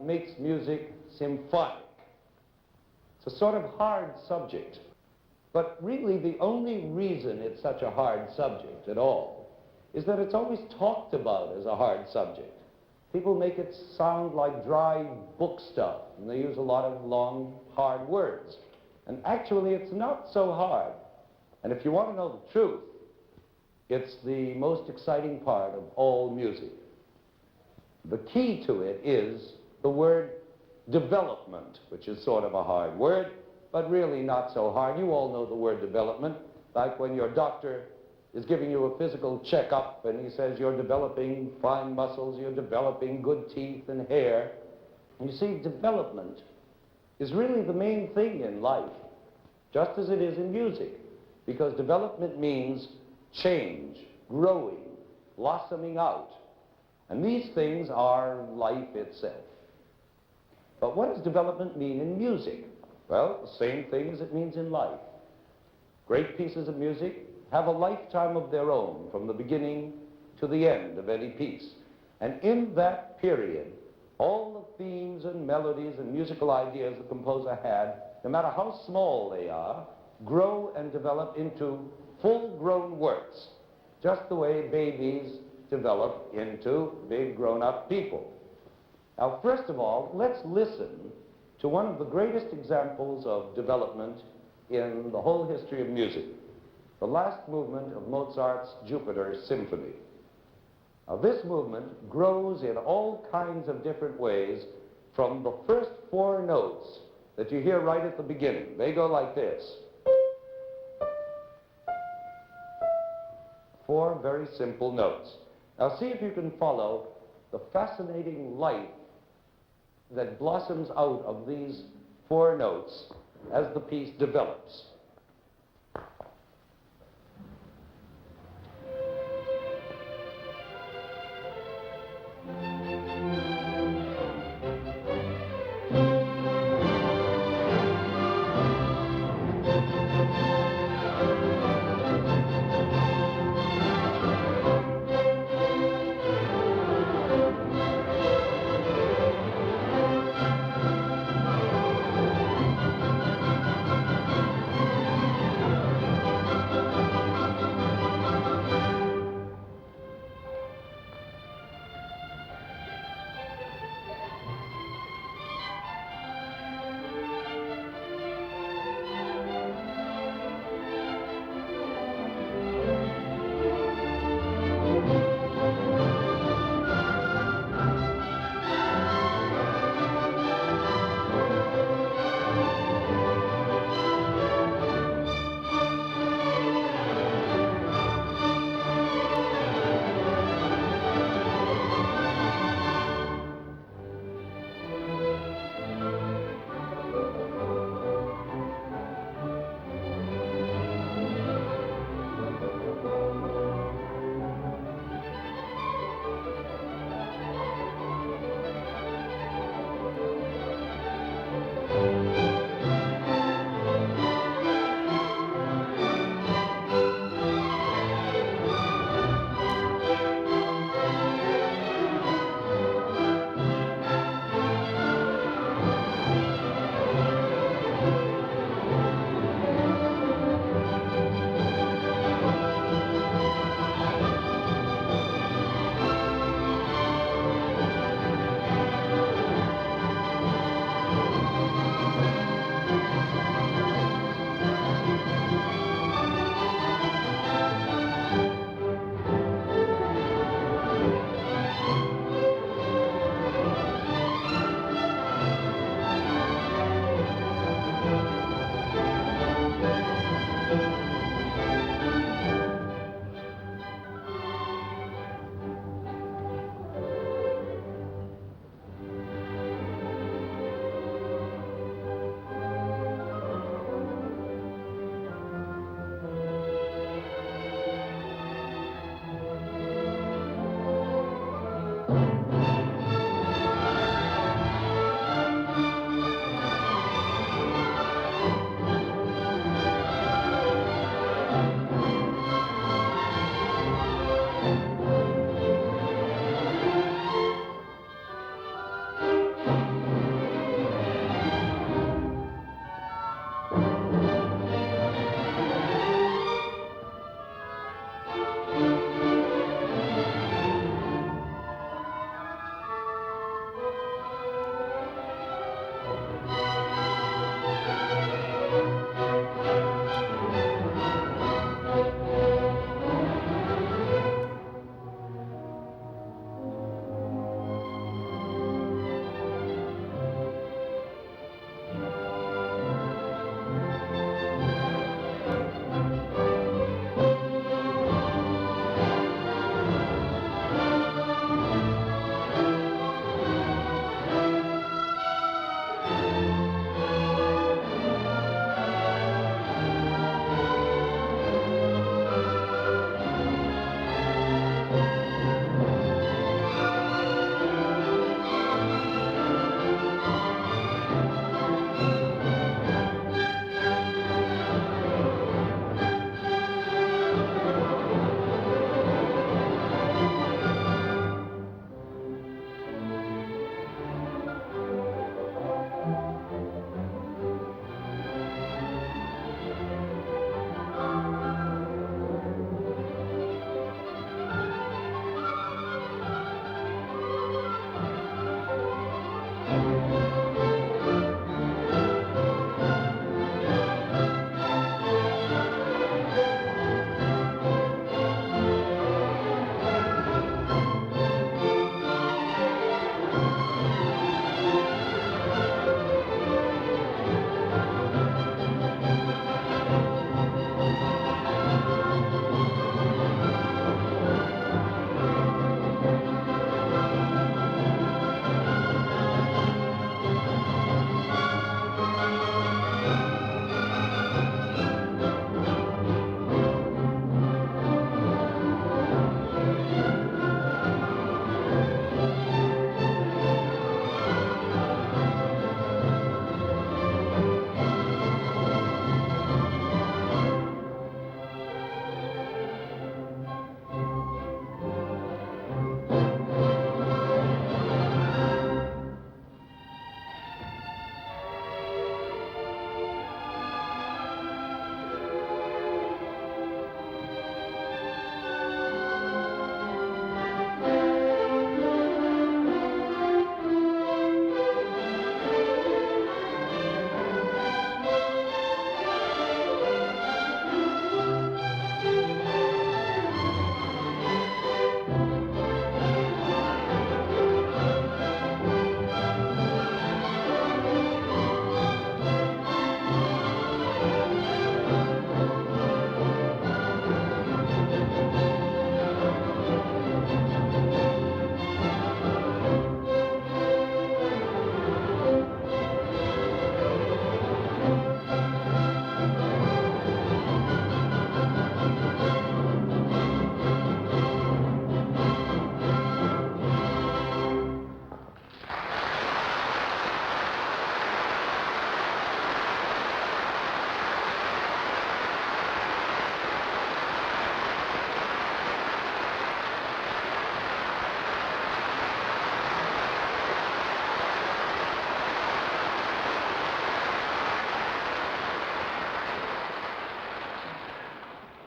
makes music symphonic? It's a sort of hard subject. But really, the only reason it's such a hard subject at all is that it's always talked about as a hard subject. People make it sound like dry book stuff, and they use a lot of long, hard words. And actually, it's not so hard. And if you want to know the truth, it's the most exciting part of all music. The key to it is the word development, which is sort of a hard word, but really not so hard. You all know the word development, like when your doctor is giving you a physical checkup and he says you're developing fine muscles, you're developing good teeth and hair. And you see, development is really the main thing in life, just as it is in music, because development means change, growing, blossoming out. And these things are life itself. But what does development mean in music? Well, the same thing as it means in life. Great pieces of music have a lifetime of their own, from the beginning to the end of any piece. And in that period, all the themes and melodies and musical ideas the composer had, no matter how small they are, grow and develop into full-grown works, just the way babies develop into big grown-up people. Now, first of all, let's listen to one of the greatest examples of development in the whole history of music, the last movement of Mozart's Jupiter Symphony. Now, this movement grows in all kinds of different ways from the first 4 notes that you hear right at the beginning. They go like this. 4 very simple notes. Now, see if you can follow the fascinating life that blossoms out of these 4 notes as the piece develops.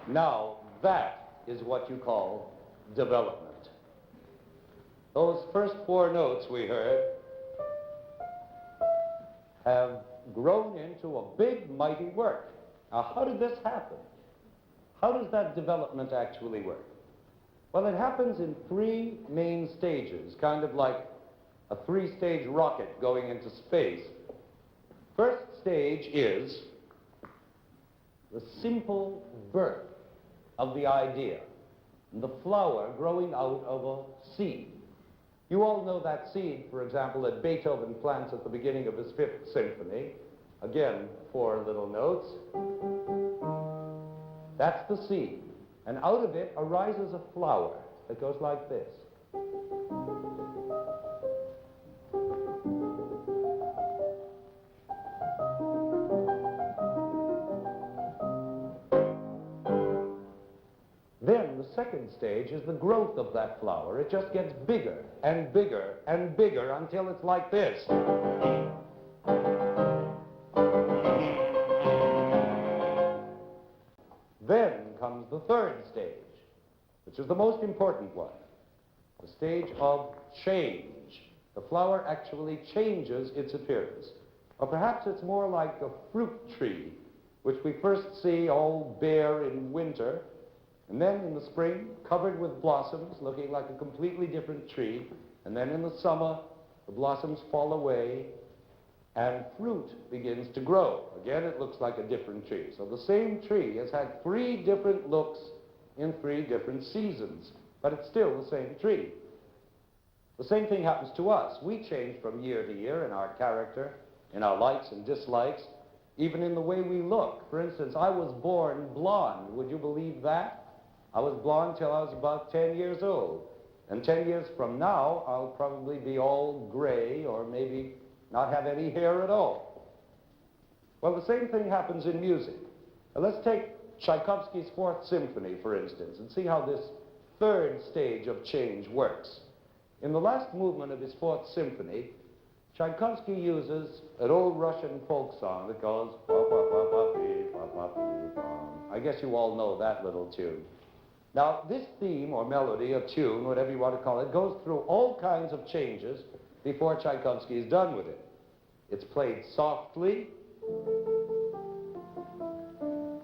Now, that is what you call development. Those first 4 notes we heard have grown into a big, mighty work. Now, how did this happen? How does that development actually work? Well, it happens in 3 main stages, kind of like a 3-stage rocket going into space. First stage is the simple birth of the idea, the flower growing out of a seed. You all know that seed, for example, that Beethoven plants at the beginning of his 5th symphony. Again, 4 little notes. That's the seed. And out of it arises a flower that goes like this. Then the second stage is the growth of that flower. It just gets bigger and bigger and bigger until it's like this. Then comes the third stage, which is the most important one, the stage of change. The flower actually changes its appearance. Or perhaps it's more like a fruit tree, which we first see all bare in winter, and then in the spring, covered with blossoms, looking like a completely different tree. And then in the summer, the blossoms fall away, and fruit begins to grow. Again, it looks like a different tree. So the same tree has had 3 different looks in 3 different seasons, but it's still the same tree. The same thing happens to us. We change from year to year in our character, in our likes and dislikes, even in the way we look. For instance, I was born blonde. Would you believe that? I was blonde till I was about 10 years old. And 10 years from now, I'll probably be all gray or maybe not have any hair at all. Well, the same thing happens in music. Now, let's take Tchaikovsky's 4th Symphony, for instance, and see how this third stage of change works. In the last movement of his 4th Symphony, Tchaikovsky uses an old Russian folk song that goes, I guess you all know that little tune. Now, this theme or melody or tune, whatever you want to call it, goes through all kinds of changes before Tchaikovsky is done with it. It's played softly,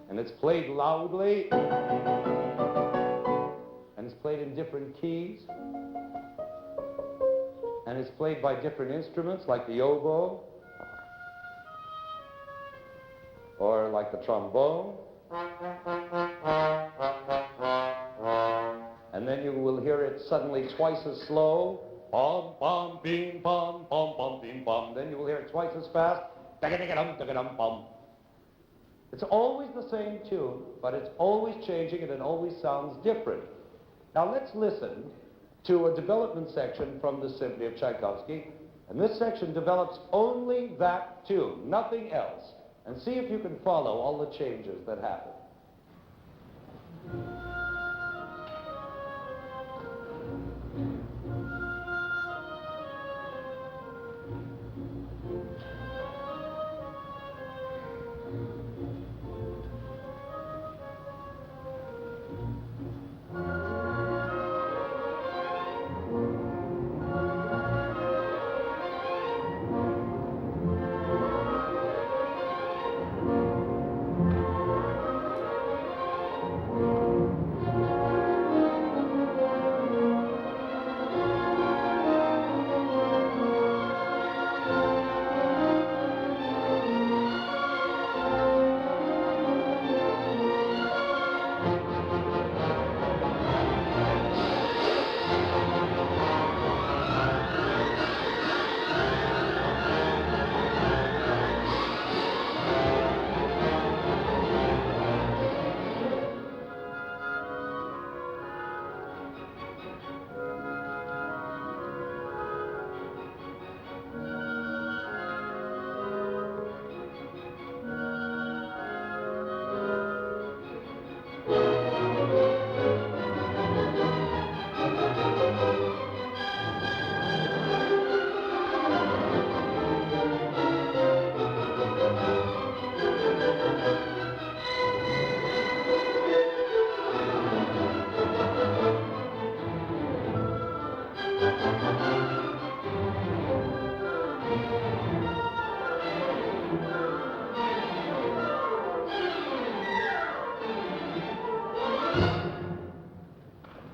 and it's played loudly, and it's played in different keys, and it's played by different instruments like the oboe, or like the trombone. And then you will hear it suddenly twice as slow. Bum, bum, bing, bum, bum, bum, bing, bum. Then you will hear it twice as fast. Da-ga-da-ga-dum, da-ga-dum, bum. It's always the same tune, but it's always changing and it always sounds different. Now let's listen to a development section from the Symphony of Tchaikovsky. And this section develops only that tune, nothing else. And see if you can follow all the changes that happen.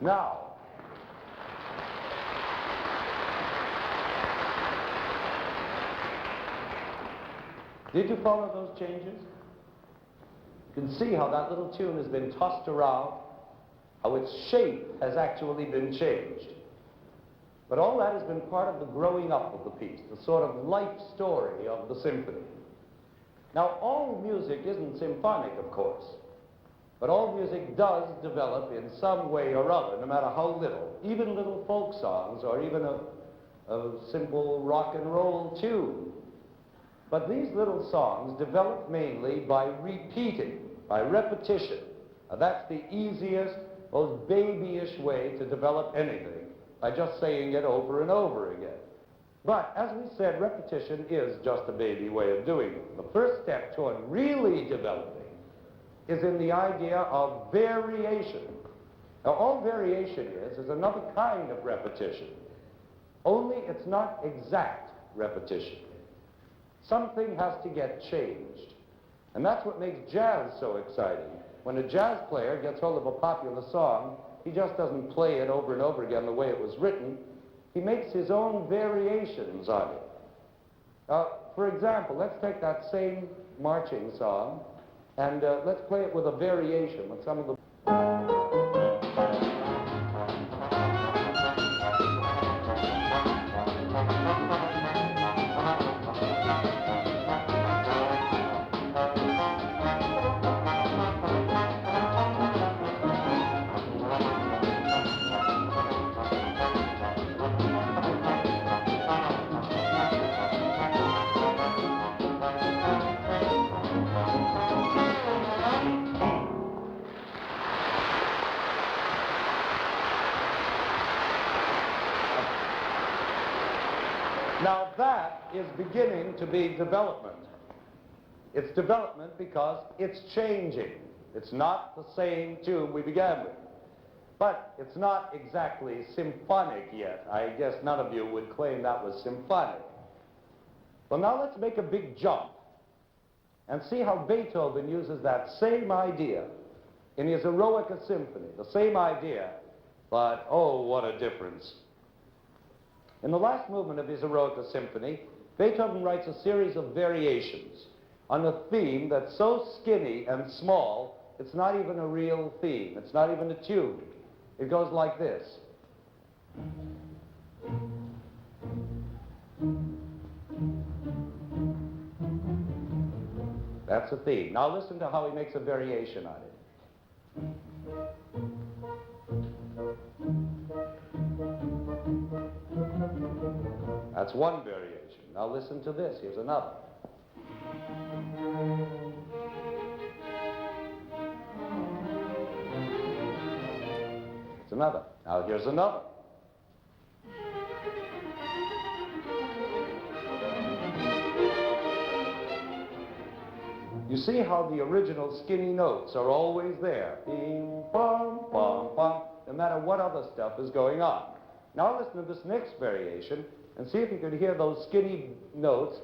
Now, did you follow those changes? You can see how that little tune has been tossed around, how its shape has actually been changed. But all that has been part of the growing up of the piece, the sort of life story of the symphony. Now, all music isn't symphonic, of course, but all music does develop in some way or other, no matter how little. Even little folk songs, or even a simple rock and roll tune. But these little songs develop mainly by repeating, by repetition. Now, that's the easiest, most babyish way to develop anything, by just saying it over and over again. But, as we said, repetition is just a baby way of doing it. The first step toward really developing is in the idea of variation. Now, all variation is another kind of repetition. Only it's not exact repetition. Something has to get changed. And that's what makes jazz so exciting. When a jazz player gets hold of a popular song, he just doesn't play it over and over again the way it was written. He makes his own variations on it. For example, let's take that same marching song and let's play it with a variation, with some of the... Now that is beginning to be development. It's development because it's changing. It's not the same tune we began with. But it's not exactly symphonic yet. I guess none of you would claim that was symphonic. Well, now let's make a big jump and see how Beethoven uses that same idea in his Eroica Symphony. The same idea, but oh, what a difference. In the last movement of his Eroica Symphony, Beethoven writes a series of variations on a theme that's so skinny and small, it's not even a real theme. It's not even a tune. It goes like this. That's a theme. Now listen to how he makes a variation on it. That's one variation. Now listen to this. Here's another. It's another. Now here's another. You see how the original skinny notes are always there. Bing, bum, bum, bum, no matter what other stuff is going on. Now listen to this next variation and see if you can hear those skinny notes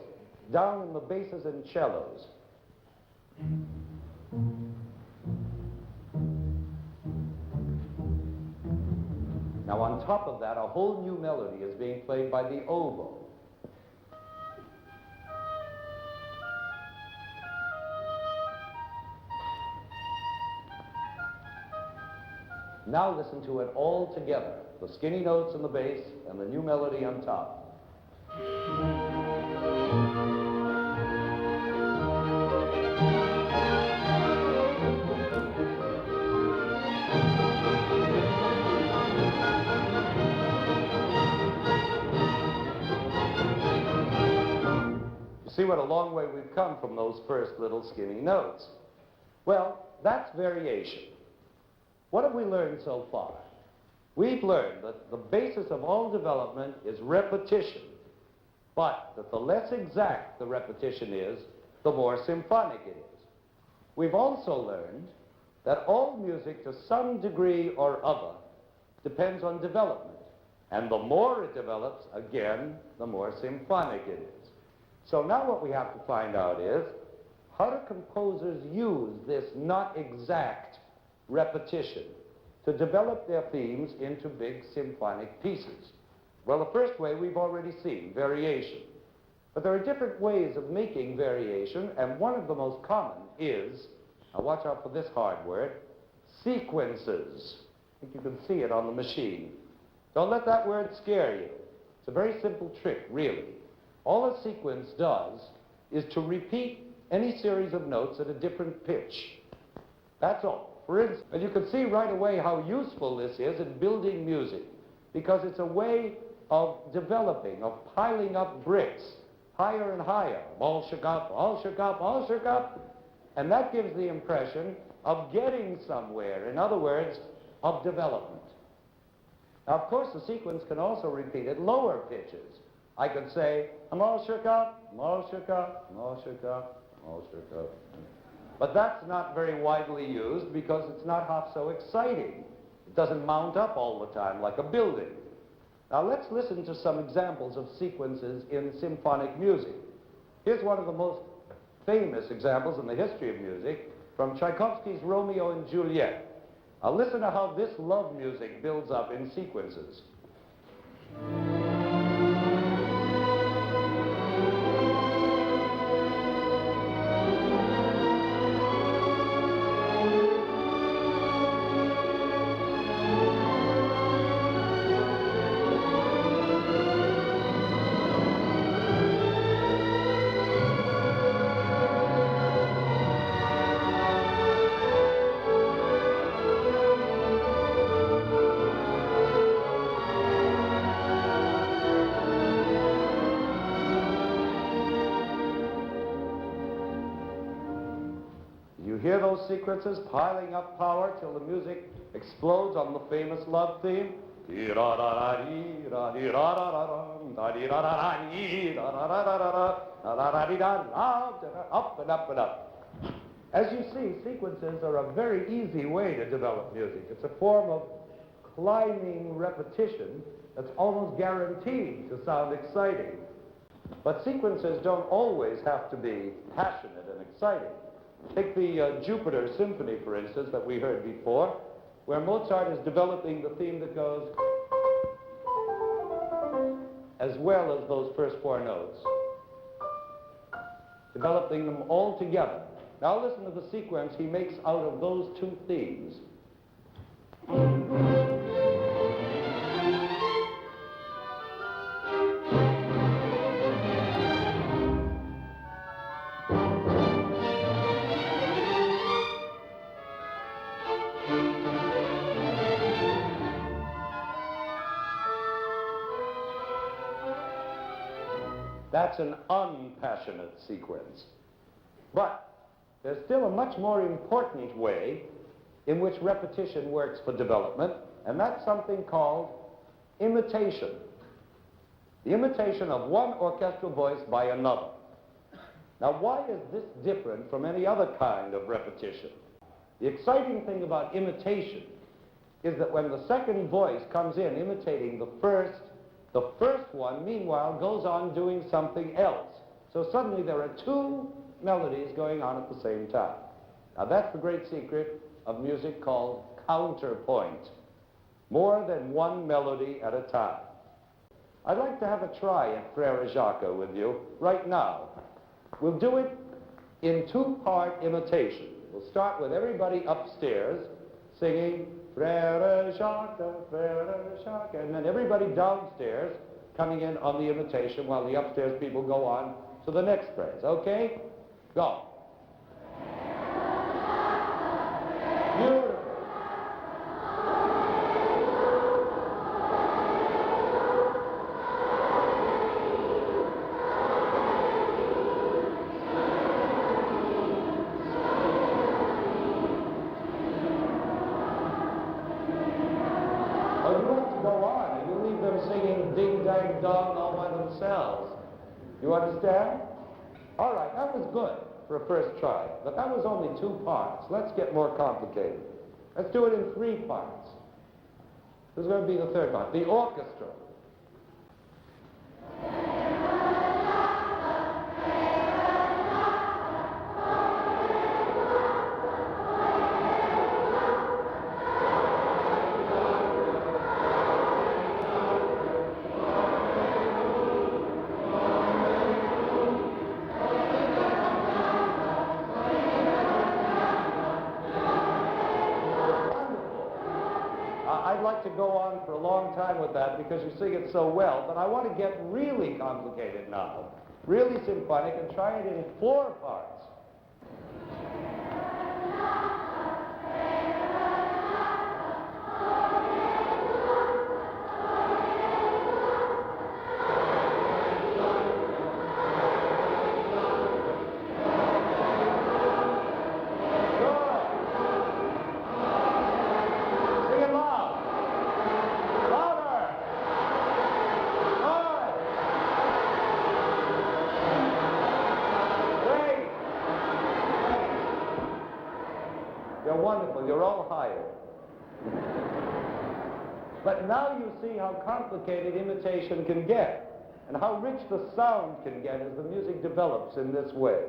down in the basses and cellos. Now on top of that, a whole new melody is being played by the oboe. Now listen to it all together. The skinny notes in the bass and the new melody on top. You see what a long way we've come from those first little skinny notes. Well, that's variation. What have we learned so far? We've learned that the basis of all development is repetition, but that the less exact the repetition is, the more symphonic it is. We've also learned that all music, to some degree or other, depends on development, and the more it develops, again, the more symphonic it is. So now what we have to find out is, how do composers use this not exact repetition to develop their themes into big symphonic pieces? Well, the first way we've already seen, variation. But there are different ways of making variation, and one of the most common is, now watch out for this hard word, sequences. I think you can see it on the machine. Don't let that word scare you. It's a very simple trick, really. All a sequence does is to repeat any series of notes at a different pitch. That's all. For instance, and you can see right away how useful this is in building music, because it's a way of developing, of piling up bricks, higher and higher, all shook up, all shook up, all shook up, and that gives the impression of getting somewhere, in other words, of development. Now, of course, the sequence can also repeat at lower pitches. I could say, I'm all shook up, I'm all shook up, I'm all shook up, I'm all shook up. But that's not very widely used because it's not half so exciting. It doesn't mount up all the time like a building. Now let's listen to some examples of sequences in symphonic music. Here's one of the most famous examples in the history of music from Tchaikovsky's Romeo and Juliet. Now listen to how this love music builds up in sequences. Hear those sequences piling up power till the music explodes on the famous love theme? Up and up and up. As you see, sequences are a very easy way to develop music. It's a form of climbing repetition that's almost guaranteed to sound exciting. But sequences don't always have to be passionate and exciting. Take the Jupiter Symphony, for instance, that we heard before, where Mozart is developing the theme that goes as well as those first four notes, developing them all together. Now listen to the sequence he makes out of those two themes. That's an unpassionate sequence. But there's still a much more important way in which repetition works for development, and that's something called imitation. The imitation of one orchestral voice by another. Now, why is this different from any other kind of repetition? The exciting thing about imitation is that when the second voice comes in imitating the first one, meanwhile, goes on doing something else. So suddenly there are two melodies going on at the same time. Now that's the great secret of music called counterpoint. More than one melody at a time. I'd like to have a try at Frère Jacques with you right now. We'll do it in two-part imitation. We'll start with everybody upstairs singing Frère Jacques, and then everybody downstairs coming in on the imitation while the upstairs people go on to the next phrase. Okay? Go. Beautiful. Dong all by themselves. You understand? All right, that was good for a first try, but that was only two parts. Let's get more complicated. Let's do it in three parts. This is going to be the third part. The orchestra. I'd like to go on for a long time with that because you sing it so well, but I want to get really complicated now, really symphonic, and try it in 4 parts. Wonderful, you're all hired. But now you see how complicated imitation can get and how rich the sound can get as the music develops in this way.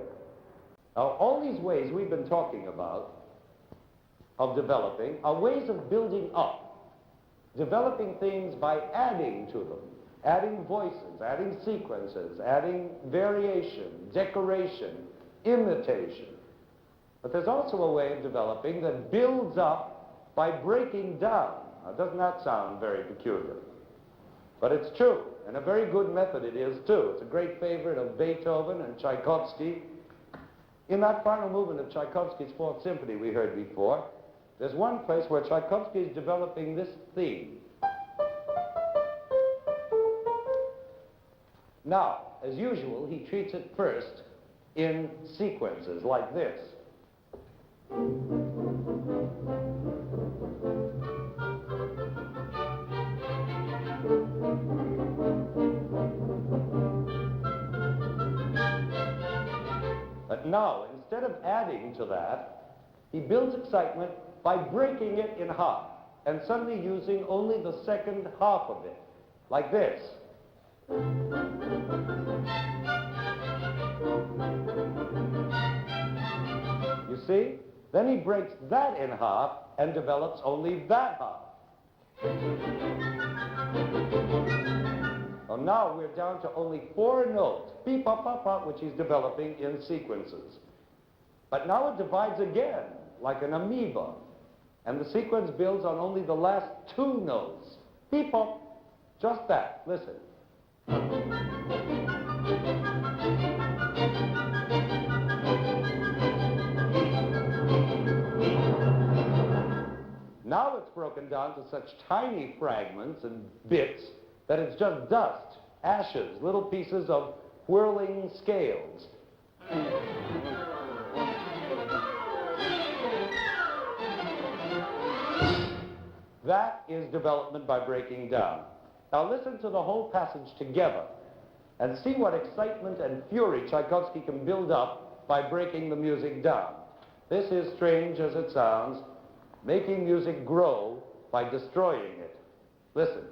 Now, all these ways we've been talking about of developing are ways of building up, developing things by adding to them, adding voices, adding sequences, adding variation, decoration, imitation. But there's also a way of developing that builds up by breaking down. Now, doesn't that sound very peculiar? But it's true, and a very good method it is, too. It's a great favorite of Beethoven and Tchaikovsky. In that final movement of Tchaikovsky's Fourth Symphony we heard before, there's one place where Tchaikovsky is developing this theme. Now, as usual, he treats it first in sequences like this. But now, instead of adding to that, he builds excitement by breaking it in half and suddenly using only the second half of it, like this. You see? Then he breaks that in half and develops only that half. Well, now we're down to only 4 notes, beep, pop, pop, pop, which he's developing in sequences. But now it divides again, like an amoeba, and the sequence builds on only the last 2 notes. Beep, pop, just that. Listen. Now it's broken down to such tiny fragments and bits that it's just dust, ashes, little pieces of whirling scales. That is development by breaking down. Now listen to the whole passage together and see what excitement and fury Tchaikovsky can build up by breaking the music down. This is, strange as it sounds, making music grow by destroying it. Listen.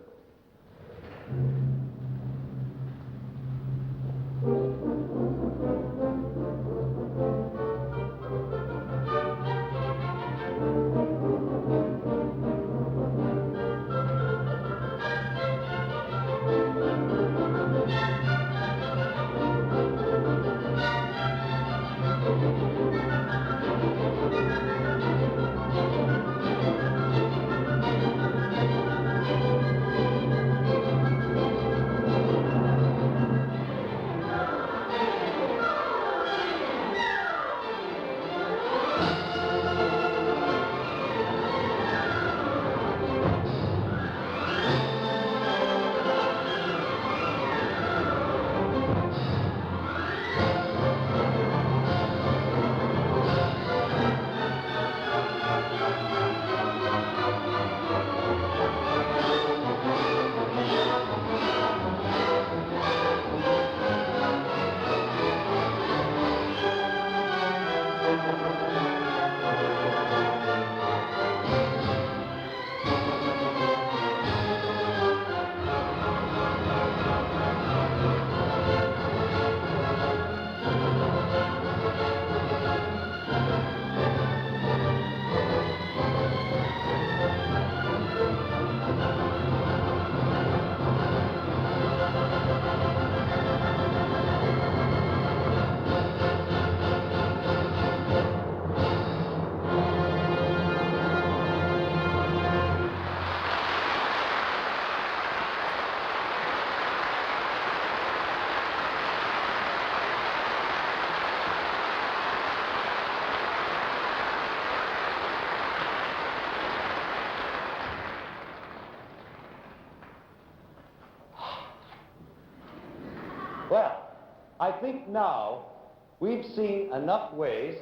Well, I think now we've seen enough ways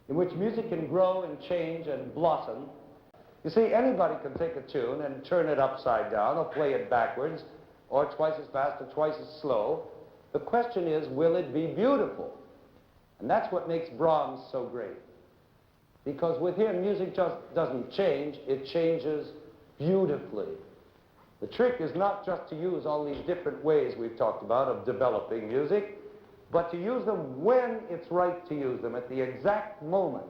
in which music can grow and change and blossom. You see, anybody can take a tune and turn it upside down or play it backwards or twice as fast or twice as slow. The question is, will it be beautiful? And that's what makes Brahms so great. Because with him, music just doesn't change, it changes beautifully. The trick is not just to use all these different ways we've talked about of developing music, but to use them when it's right to use them, at the exact moment,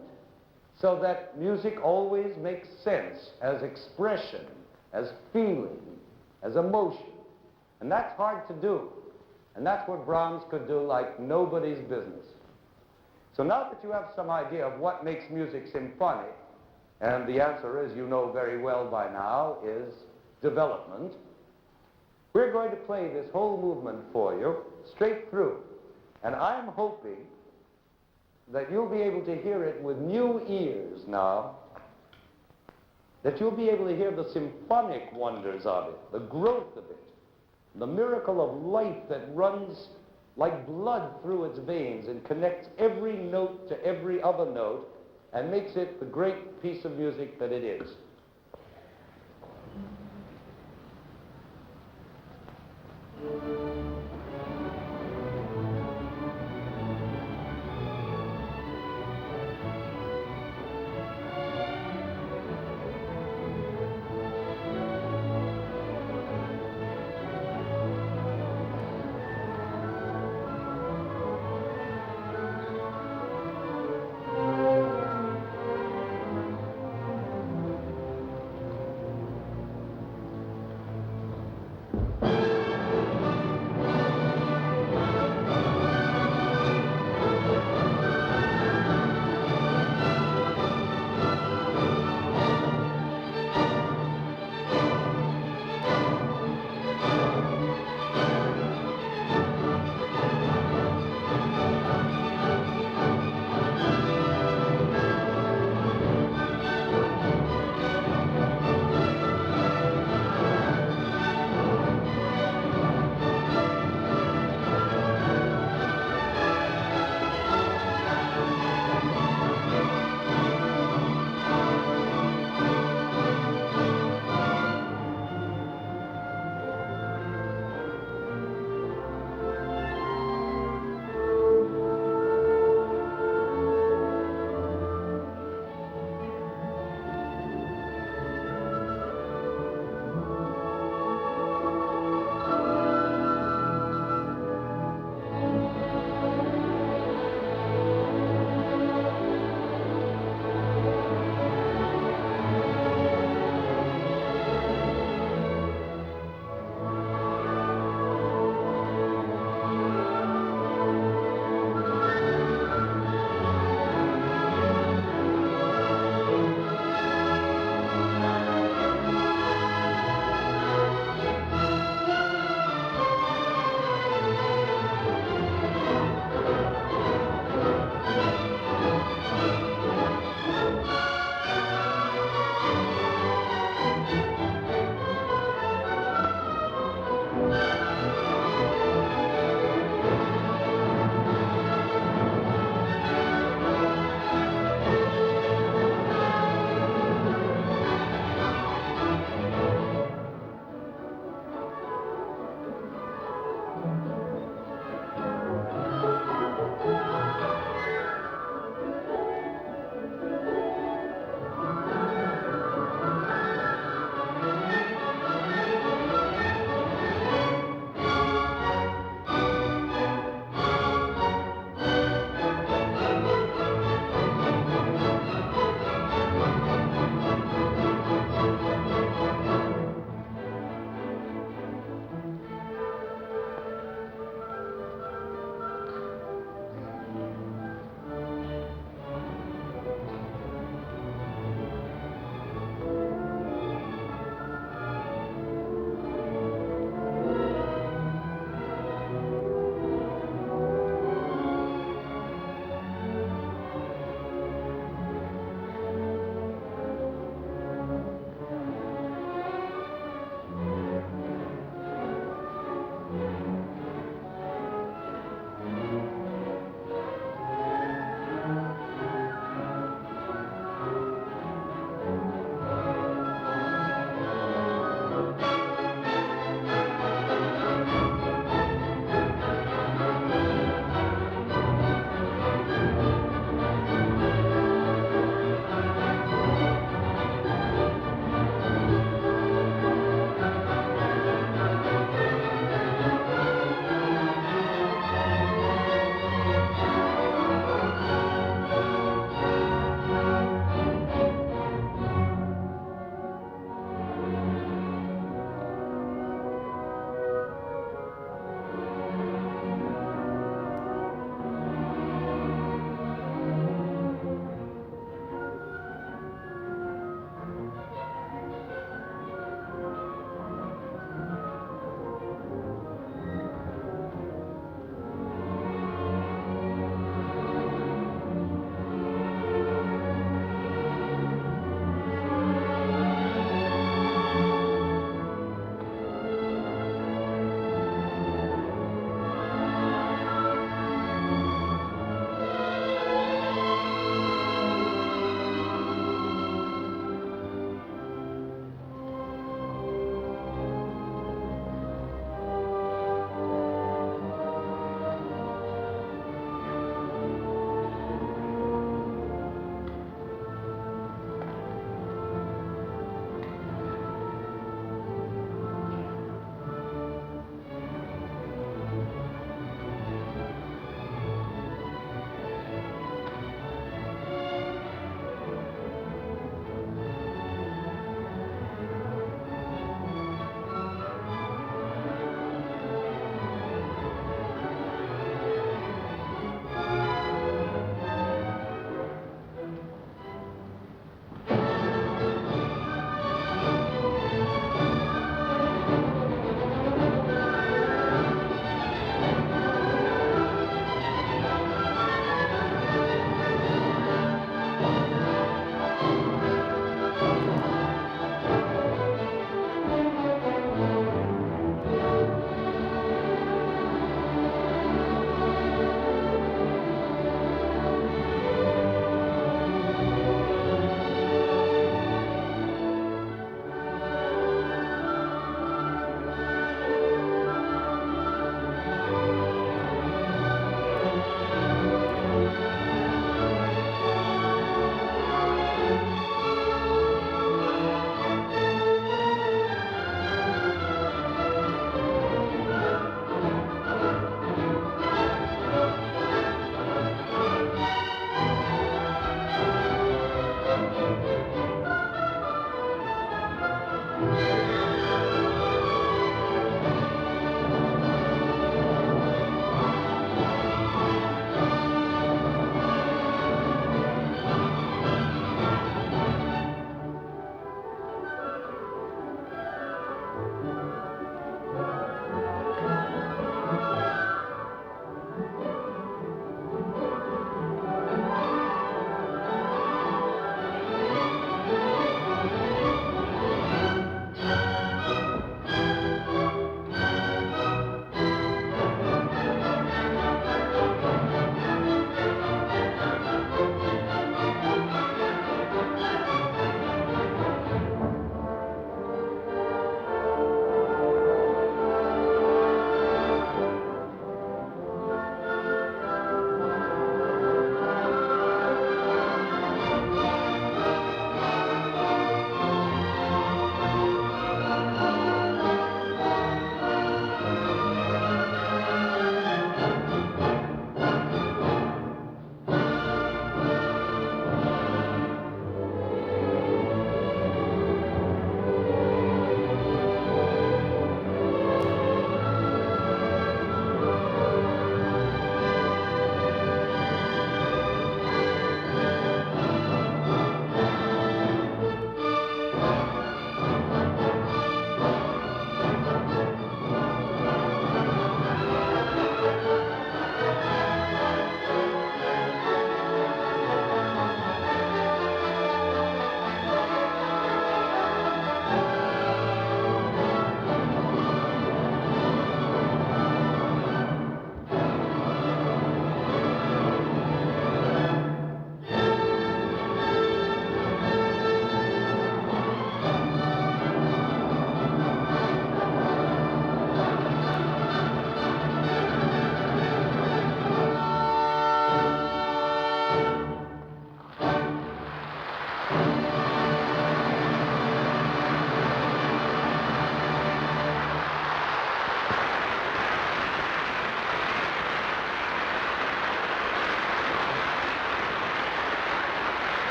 so that music always makes sense as expression, as feeling, as emotion. And that's hard to do. And that's what Brahms could do like nobody's business. So now that you have some idea of what makes music symphonic, and the answer, as you know very well by now, is development, we're going to play this whole movement for you straight through. And I'm hoping that you'll be able to hear it with new ears now, that you'll be able to hear the symphonic wonders of it, the growth of it, the miracle of life that runs like blood through its veins and connects every note to every other note and makes it the great piece of music that it is.